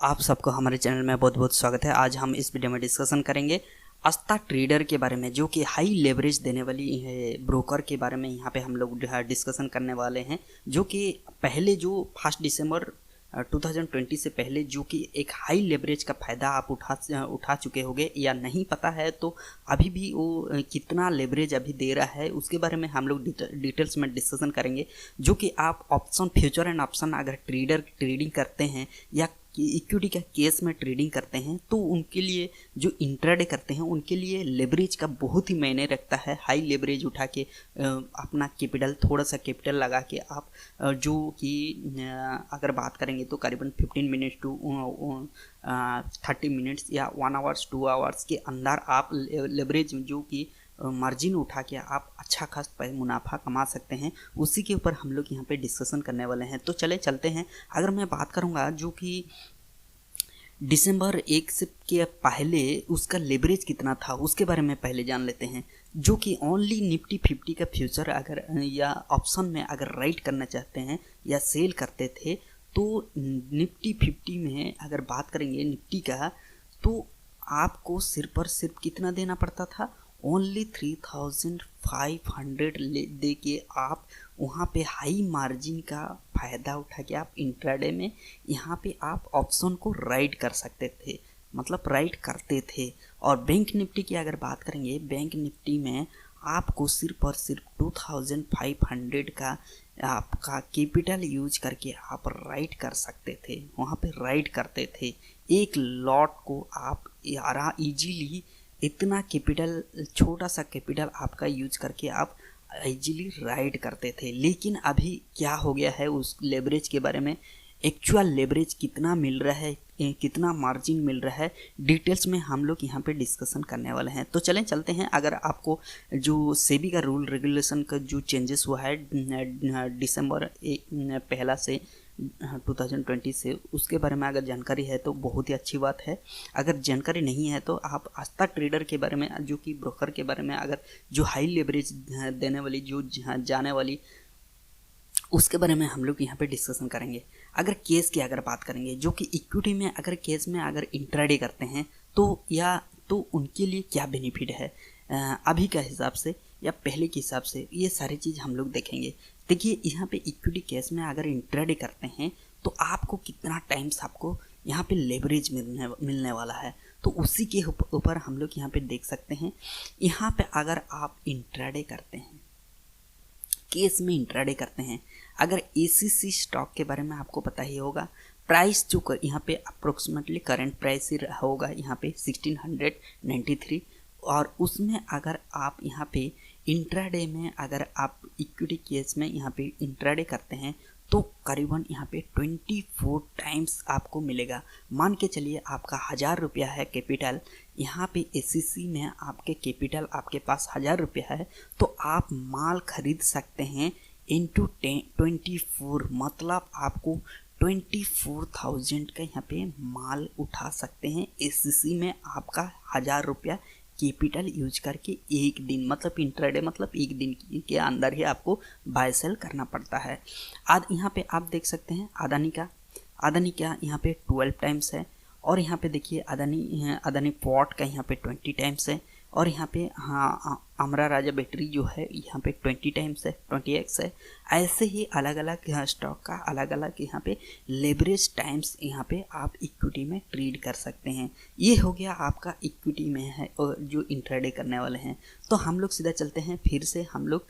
आप सबको हमारे चैनल में बहुत बहुत स्वागत है। आज हम इस वीडियो में डिस्कशन करेंगे आस्था ट्रेडर के बारे में, जो कि हाई लेवरेज देने वाली ब्रोकर के बारे में यहाँ पे हम लोग डिस्कशन करने वाले हैं। जो कि पहले जो 1 दिसंबर 2020 से पहले जो कि एक हाई लेवरेज का फ़ायदा आप उठा चुके होंगे, या नहीं पता है तो अभी भी वो कितना लेवरेज अभी दे रहा है उसके बारे में हम लोग डिटेल्स में डिस्कशन करेंगे। जो कि आप ऑप्शन फ्यूचर एंड ऑप्शन अगर ट्रेडिंग करते हैं या इक्विटी का केस में ट्रेडिंग करते हैं तो उनके लिए, जो इंट्राडे करते हैं उनके लिए लेवरेज का बहुत ही मायने रखता है। हाई लेवरेज उठा के अपना कैपिटल, थोड़ा सा कैपिटल लगा के आप जो कि अगर बात करेंगे तो करीबन 15 मिनट्स टू 30 मिनट्स या 1 आवर्स 2 आवर्स के अंदर आप लेवरेज जो कि मार्जिन उठा के आप अच्छा खासा मुनाफा कमा सकते हैं। उसी के ऊपर हम लोग यहाँ पे डिस्कशन करने वाले हैं। तो चलते हैं। अगर मैं बात करूँगा जो कि दिसंबर 1 से के पहले उसका लेवरेज कितना था उसके बारे में पहले जान लेते हैं। जो कि ओनली निफ्टी 50 का फ्यूचर अगर या ऑप्शन में अगर राइट करना चाहते हैं या सेल करते थे तो निफ्टी 50 में अगर बात करेंगे निफ्टी का, तो आपको सिर्फ और सिर्फ कितना देना पड़ता था, ओनली 3500 दे के आप वहाँ पे हाई मार्जिन का फ़ायदा उठा के आप इंट्राडे में यहाँ पे आप ऑप्शन को राइड कर सकते थे, मतलब राइड करते थे। और बैंक निफ्टी की अगर बात करेंगे, बैंक निफ्टी में आपको सिर्फ और सिर्फ 2500 का आपका कैपिटल यूज करके आप राइड कर सकते थे, वहाँ पे राइड करते थे। एक लॉट को आप इजीली इतना कैपिटल, छोटा सा कैपिटल आपका यूज करके आप इजीली राइड करते थे। लेकिन अभी क्या हो गया है उस लेवरेज के बारे में, एक्चुअल लेवरेज कितना मिल रहा है, कितना मार्जिन मिल रहा है, डिटेल्स में हम लोग यहाँ पे डिस्कशन करने वाले हैं। तो चलते हैं। अगर आपको जो सेबी का रूल रेगुलेशन का जो चेंजेस हुआ है दिसंबर 1 से 2020 से, उसके बारे में अगर जानकारी है तो बहुत ही अच्छी बात है। अगर जानकारी नहीं है तो आप आस्था ट्रेडर के बारे में, जो कि ब्रोकर के बारे में, अगर जो हाई लेवरेज देने वाली जो जाने वाली, उसके बारे में हम लोग यहाँ पे डिस्कशन करेंगे। अगर केस की अगर बात करेंगे, जो कि इक्विटी में अगर केस में अगर इंट्राडे करते हैं तो उनके लिए क्या बेनिफिट है अभी का हिसाब से या पहले के हिसाब से, ये सारी चीज़ हम लोग देखेंगे। देखिए, यहाँ पे इक्विटी केस में अगर इंट्राडे करते हैं तो आपको कितना टाइम्स आपको यहाँ पे लेवरेज मिलने वाला है, तो उसी के ऊपर हम लोग यहाँ पे देख सकते हैं। यहाँ पे अगर आप इंट्राडे करते हैं, केस में इंट्राडे करते हैं, अगर एसीसी स्टॉक के बारे में आपको पता ही होगा, प्राइस जो यहाँ पे अप्रोक्सीमेटली करंट प्राइस ही होगा यहाँ पे 1693, और उसमें अगर आप यहाँ पे इंट्राडे में अगर आप इक्विटी केस में यहाँ पे इंट्राडे करते हैं तो करीबन यहाँ पे 24 टाइम्स आपको मिलेगा। मान के चलिए आपका 1000 रुपया है कैपिटल, यहाँ पे एसीसी में आपके कैपिटल आपके पास 1000 रुपया है, तो आप माल खरीद सकते हैं इंटू 24, मतलब आपको 24,000 का यहाँ पे माल उठा सकते हैं एसीसी में। आपका 1000 रुपया कैपिटल यूज करके एक दिन, मतलब इंट्राडे मतलब एक दिन के अंदर ही आपको बाय सेल करना पड़ता है। आज यहाँ पे आप देख सकते हैं अदानी का यहाँ पे 12 टाइम्स है, और यहाँ पे देखिए अदानी पोर्ट का यहाँ पे 20 टाइम्स है, और यहाँ पे अमरा राजा बैटरी जो है यहाँ पे 20 टाइम्स है, 20x है। ऐसे ही अलग अलग स्टॉक का अलग अलग यहाँ पे लेवरेज टाइम्स यहाँ पे आप इक्विटी में ट्रेड कर सकते हैं। ये हो गया आपका इक्विटी में है और जो इंट्राडे करने वाले हैं। तो हम लोग सीधा चलते हैं, फिर से हम लोग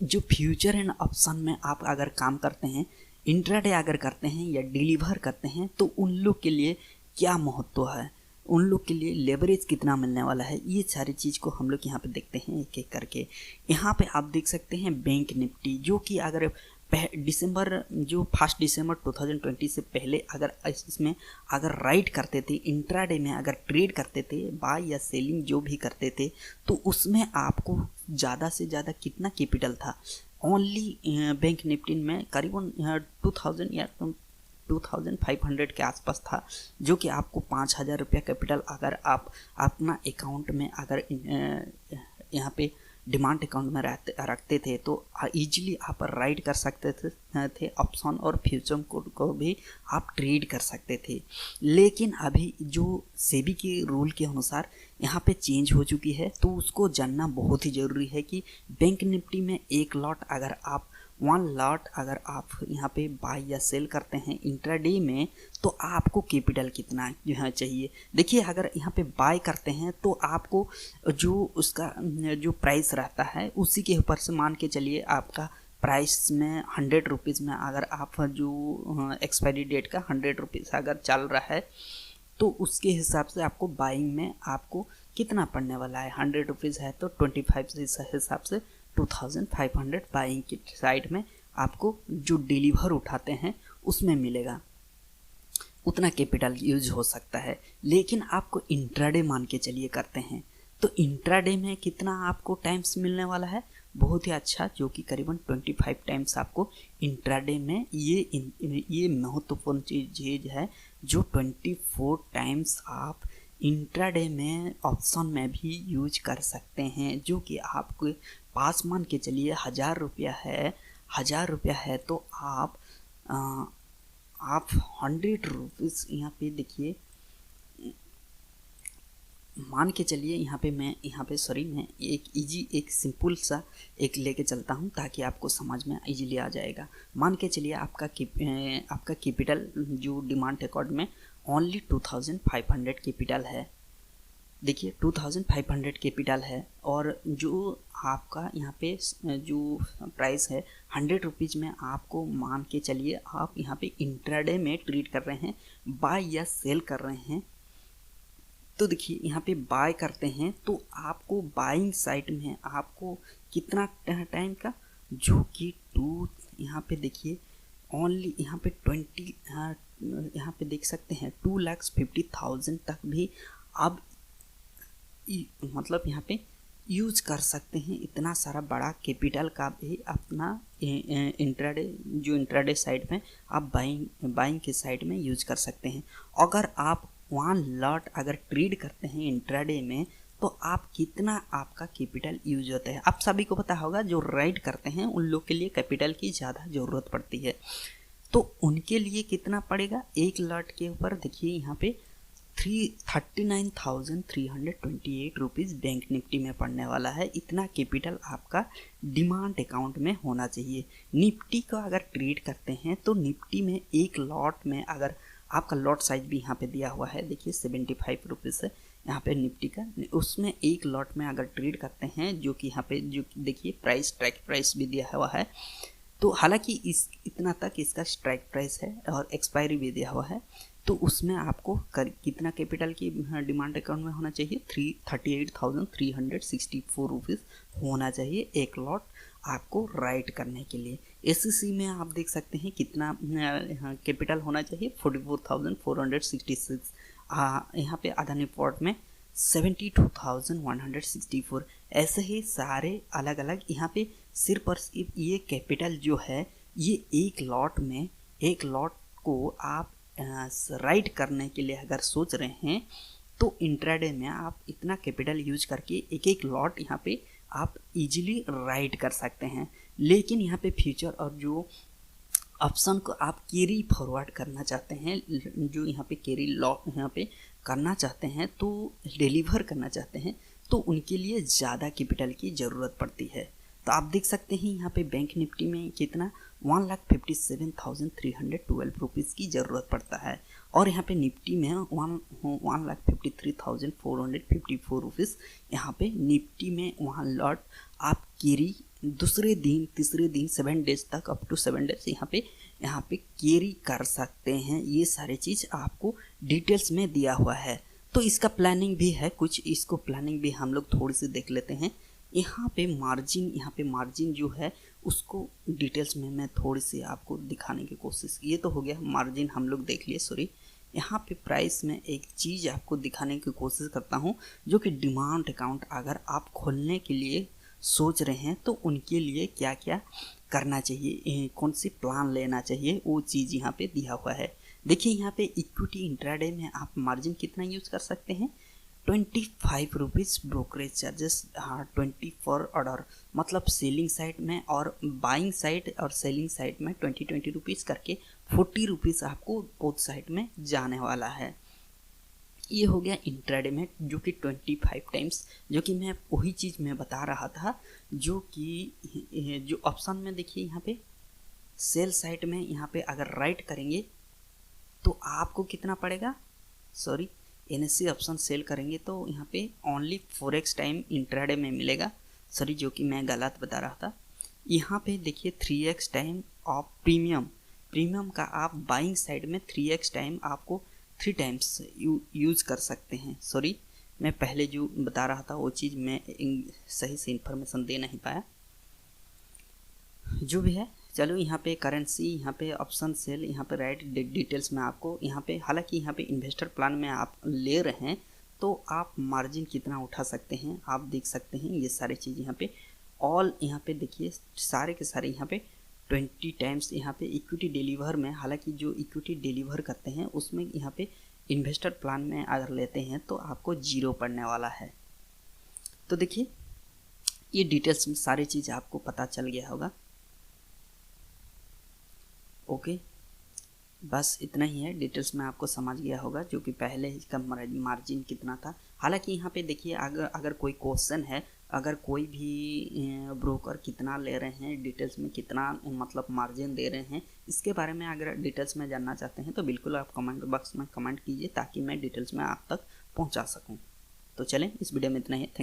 जो फ्यूचर एंड ऑप्शन में आप अगर काम करते हैं, इंट्राडे अगर करते हैं या डिलीवर करते हैं, तो उन लोग के लिए क्या महत्व है, उन लोग के लिए लेवरेज कितना मिलने वाला है, ये सारी चीज़ को हम लोग यहाँ पे देखते हैं एक एक करके। यहाँ पे आप देख सकते हैं बैंक निफ्टी, जो कि अगर 1 दिसंबर 2020 से पहले अगर इसमें अगर राइड करते थे, इंट्राडे में अगर ट्रेड करते थे, बाय या सेलिंग जो भी करते थे, तो उसमें आपको ज़्यादा से ज़्यादा कितना कैपिटल था, ओनली बैंक निफ्टी में करीबन 2000 या 2500 के आसपास था, जो कि आपको 5000 रुपया कैपिटल अगर आप अपना अकाउंट में अगर यहाँ पे डिमांड अकाउंट में रखते थे तो ईजिली आप राइड कर सकते थे ऑप्शन और फ्यूचर को भी आप ट्रेड कर सकते थे। लेकिन अभी जो सेबी के रूल के अनुसार यहाँ पे चेंज हो चुकी है, तो उसको जानना बहुत ही ज़रूरी है कि बैंक निफ्टी में एक लॉट अगर आप 1 लॉट अगर आप यहाँ पे बाय या सेल करते हैं इंट्राडे में, तो आपको कैपिटल कितना यहाँ चाहिए। देखिए अगर यहाँ पे बाय करते हैं तो आपको जो उसका जो प्राइस रहता है उसी के ऊपर से मान के चलिए, आपका प्राइस में 100 रुपीज़ में अगर आप जो एक्सपायरी डेट का 100 रुपीज़ अगर चल रहा है तो उसके हिसाब से आपको बाइंग में आपको कितना पड़ने वाला है। 100 रुपीज़ है तो 25 से हिसाब से 2500 बाइंग की साइड में आपको जो डिलीवर उठाते हैं उसमें मिलेगा, उतना कैपिटल यूज हो सकता है। लेकिन आपको इंट्राडे मान के चलिए करते हैं तो इंट्राडे में कितना आपको टाइम्स मिलने वाला है, बहुत ही अच्छा, जो कि करीबन 25 टाइम्स आपको इंट्राडे में ये महत्वपूर्ण चीज़ है जो 24 टाइम्स आप इंट्राडे में ऑप्शन में भी यूज कर सकते हैं। जो कि आपके पास मान के चलिए 1000 रुपया है, 1000 रुपया है तो आप 100 रुपीज़ यहाँ पे देखिए, मान के चलिए यहाँ पे मैं एक सिंपल सा एक लेके चलता हूँ ताकि आपको समझ में इजीली आ जाएगा। मान के चलिए आपका कैपिटल जो डिमांड अकाउंट में ओनली 2500 कैपिटल है। देखिए 2500 कैपिटल है और जो आपका यहाँ पे जो प्राइस है 100 रुपीज़ में, आपको मान के चलिए आप यहाँ पे इंट्राडे में ट्रेड कर रहे हैं, बाय या सेल कर रहे हैं। तो देखिए यहाँ पे बाय करते हैं तो आपको बाइंग साइड में आपको कितना टाइम का, जो कि यहाँ पे देखिए ओनली यहाँ पे 20 यहाँ पे देख सकते हैं 2,50,000 तक भी आप मतलब यहाँ पे यूज कर सकते हैं। इतना सारा बड़ा कैपिटल का भी अपना इंट्राडे साइड में आप बाइंग के साइड में यूज कर सकते हैं। अगर आप 1 लॉट अगर ट्रेड करते हैं इंट्राडे में तो आप कितना आपका कैपिटल यूज होता है। आप सभी को पता होगा जो राइड करते हैं उन लोग के लिए कैपिटल की ज़्यादा ज़रूरत पड़ती है, तो उनके लिए कितना पड़ेगा एक लॉट के ऊपर। देखिए यहाँ पे 39,328 रुपीज़ बैंक निफ्टी में पड़ने वाला है। इतना कैपिटल आपका डिमांड अकाउंट में होना चाहिए। निफ्टी का अगर ट्रेड करते हैं तो निफ्टी में एक लॉट में अगर आपका लॉट साइज भी यहाँ पे दिया हुआ है, देखिए 75 रुपीज़ है यहाँ पे निफ्टी का, उसमें एक लॉट में अगर ट्रेड करते हैं जो कि यहाँ पे जो देखिए प्राइस ट्रैक प्राइस भी दिया हुआ है, तो हालांकि इतना तक इसका स्ट्राइक प्राइस है और एक्सपायरी भी दिया हुआ है, तो उसमें आपको कितना कैपिटल की डिमांड अकाउंट में होना चाहिए 38,364 रुपीज़ होना चाहिए एक लॉट आपको राइट करने के लिए। एससीसी में आप देख सकते हैं कितना कैपिटल होना चाहिए 44,466, यहाँ पे अदानी पोर्ट में 72,164। ऐसे ही सारे अलग अलग यहाँ पे सिर्फ और सिर्फ ये कैपिटल जो है ये एक लॉट को आप राइड करने के लिए अगर सोच रहे हैं तो इंट्राडे में आप इतना कैपिटल यूज करके एक लॉट यहाँ पे आप इजीली राइड कर सकते हैं। लेकिन यहाँ पे फ्यूचर और जो ऑप्शन को आप कैरी फॉरवर्ड करना चाहते हैं, जो यहाँ पे कैरी लॉट यहाँ पे करना चाहते हैं तो डिलीवर करना चाहते हैं, तो उनके लिए ज़्यादा कैपिटल की ज़रूरत पड़ती है। तो आप देख सकते हैं यहाँ पे बैंक निफ्टी में कितना 1,57,312 रुपीज़ की ज़रूरत पड़ता है और यहाँ पे निफ्टी में 1,53,454 रुपीज़ यहाँ पे निफ्टी में वहाँ लॉट आप कैरी दूसरे दिन तीसरे दिन 7 डेज तक अप टू 7 डेज यहाँ पे कैरी कर सकते हैं। ये सारी चीज़ आपको डिटेल्स में दिया हुआ है। तो इसका प्लानिंग भी है कुछ, इसको प्लानिंग भी हम लोग थोड़ी सी देख लेते हैं। यहाँ पे मार्जिन जो है उसको डिटेल्स में मैं थोड़ी सी आपको दिखाने की कोशिश, ये तो हो गया मार्जिन हम लोग देख लिए, सॉरी। यहाँ पे प्राइस में एक चीज़ आपको दिखाने की कोशिश करता हूँ जो कि डिमांड अकाउंट अगर आप खोलने के लिए सोच रहे हैं तो उनके लिए क्या क्या करना चाहिए, कौन सी प्लान लेना चाहिए, वो चीज़ यहाँ पे दिया हुआ है। देखिए यहाँ पे इक्विटी इंट्राडे में आप मार्जिन कितना यूज़ कर सकते हैं ₹25 ब्रोकरेज चार्जेस, हाँ 20 फॉर ऑर्डर, मतलब सेलिंग साइड में और बाइंग साइड और सेलिंग साइड में 20 रुपीज़ करके ₹40 आपको बोथ साइड में जाने वाला है। ये हो गया इंट्राडे में, जो कि 25 टाइम्स, जो कि मैं वही चीज़ मैं बता रहा था, जो कि जो ऑप्शन में देखिए यहाँ पे सेल साइड में यहाँ पे अगर राइट करेंगे तो आपको कितना पड़ेगा, सॉरी NSE ऑप्शन सेल करेंगे तो यहाँ पे ओनली 4x टाइम इंट्राडे में मिलेगा, सॉरी जो कि मैं गलत बता रहा था। यहाँ पे देखिए 3x टाइम ऑफ प्रीमियम का आप बाइंग साइड में 3x टाइम आपको 3 टाइम्स यूज़ कर सकते हैं। सॉरी मैं पहले जो बता रहा था वो चीज़ मैं सही से इन्फॉर्मेशन दे नहीं पाया, जो भी है। चलो यहाँ पे करेंसी, यहाँ पे ऑप्शन सेल, यहाँ पे राइट डिटेल्स में आपको यहाँ पे, हालांकि यहाँ पे इन्वेस्टर प्लान में आप ले रहे हैं तो आप मार्जिन कितना उठा सकते हैं आप देख सकते हैं। ये सारी चीज़ यहाँ पे ऑल, यहाँ पे देखिए सारे के सारे यहाँ पे 20 टाइम्स यहाँ पे इक्विटी डिलीवर में, हालांकि जो इक्विटी डिलीवर करते हैं उसमें यहाँ पे इन्वेस्टर प्लान में अगर लेते हैं तो आपको 0 पड़ने वाला है। तो देखिए ये डिटेल्स में सारी चीज़ आपको पता चल गया होगा। ओके, बस इतना ही है, डिटेल्स में आपको समझ गया होगा, जो कि पहले इसका मार्जिन कितना था। हालांकि यहाँ पे देखिए अगर कोई क्वेश्चन है, अगर कोई भी ब्रोकर कितना ले रहे हैं, डिटेल्स में कितना मतलब मार्जिन दे रहे हैं, इसके बारे में अगर डिटेल्स में जानना चाहते हैं तो बिल्कुल आप कमेंट बॉक्स में कमेंट कीजिए ताकि मैं डिटेल्स में आप तक पहुँचा सकूँ। तो चलें, इस वीडियो में इतना ही। थैंक